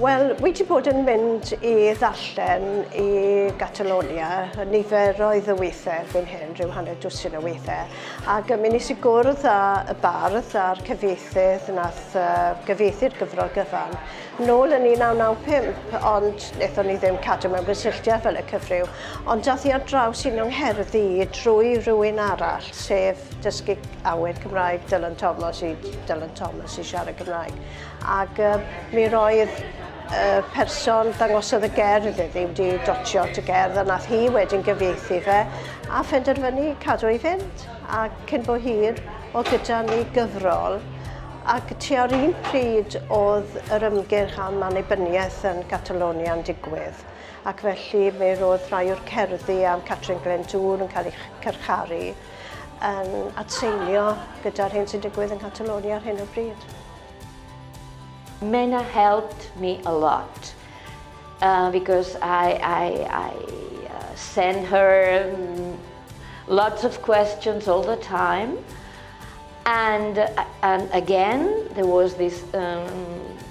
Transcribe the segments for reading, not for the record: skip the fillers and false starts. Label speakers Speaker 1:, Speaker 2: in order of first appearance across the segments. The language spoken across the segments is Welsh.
Speaker 1: Wel, wedi bod yn mynd I ddarllen I Catalonia niferoedd o weithiau erbyn hyn, rhyw hanner dwsin o weithiau. Ac mi nes I gwrdd â y bardd a'r cyfieithydd nath gyfieithu'r gyfrol gyfan nôl yn 1995, ond wnaethon ni ddim cadw mewn gysylltiad fel y cyfryw. Ond dath I ar draws un o'n ngerddi drwy rhywun arall, sef dysgu awyr Cymraeg Dylan Thomas I siarad Cymraeg. Ac mi roedd person dangosodd y gerdd iddi wedi dotio at y gerdd a nath hi wedyn gyfieithu fe a phenderfynu cadw I fynd. A cyn bo hir o gyda ni gyfrol ac tua'r un pryd oedd yr ymgyrch am annibyniaeth yn Catalonia yn digwydd. Ac felly mi roedd rhai o'r cerddi am Catrin Glyndŵr yn cael ei cyrcharu yn atseilio gyda'r hyn sy'n digwydd yn Catalonia ar hyn o bryd.
Speaker 2: Menna helped me a lot because I sent her lots of questions all the time, and again there was this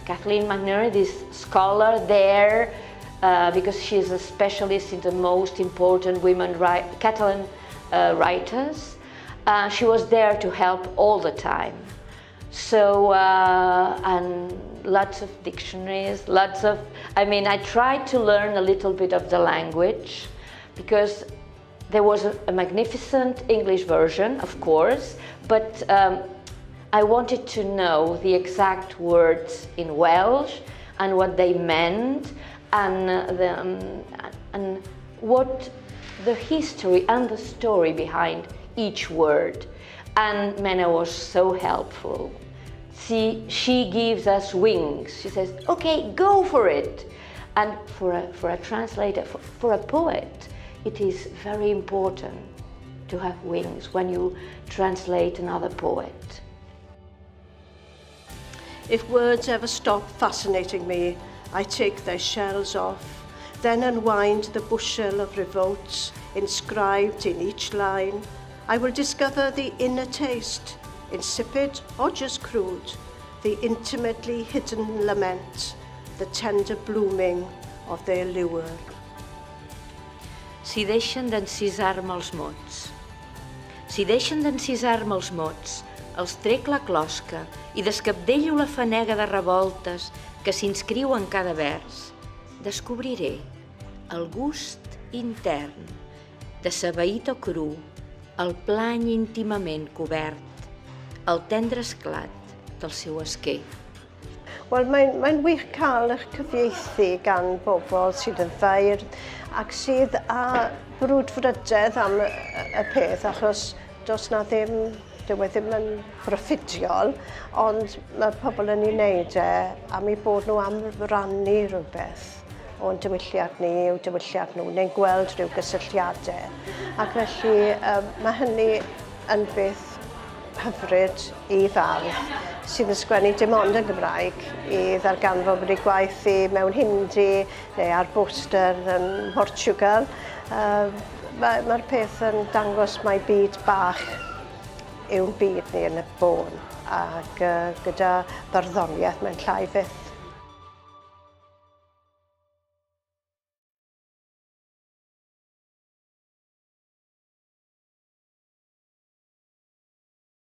Speaker 2: Kathleen McNerney, this scholar there, because she's a specialist in the most important women Catalan writers. She was there to help all the time. So, and lots of dictionaries, I tried to learn a little bit of the language because there was a magnificent English version, of course, but I wanted to know the exact words in Welsh and what they meant and what the history and the story behind each word. And Menna was so helpful. She gives us wings. She says, okay, go for it. And for a translator, for a poet, it is very important to have wings when you translate another poet.
Speaker 1: If words ever stop fascinating me, I take their shells off, then unwind the bushel of revolts inscribed in each line. I will discover the inner taste, insipid or just crude, the intimately hidden lament, the tender blooming of their lure.
Speaker 2: Si deixen d'encisar-me els mots. Si deixen d'encisar-me els mots, els trec la closca I descabdello la fanega de revoltes que s'inscriu en cada vers, descobriré el gust intern de sabaït o cru, el plany íntimament cobert, el tendre esclat del seu esquer.
Speaker 1: Wel, mae'n wych cael eich cyfieithu gan bobl sydd yn feirdd ac sydd â brwdfrydedd am y peth, achos does na ddim, dyw e ddim yn proffidiol, ond mae pobl yn ei wneud am ei bod nhw am rannu rhywbeth o'n diwylliad ni i'w diwylliad nhw, neu'n gweld rhyw gysylltiadau. Ac felly mae hynny yn beth hyfryd I fardd sydd yn sgwennu dim ond yn Gymraeg I ddarganfod bod ei gwaith I mewn Hindi neu ar bóster yn Portugal. Mae'r peth yn dangos mai byd bach yw'n byd ni yn y bôn ac gyda barddoniaeth mewn llai fyth.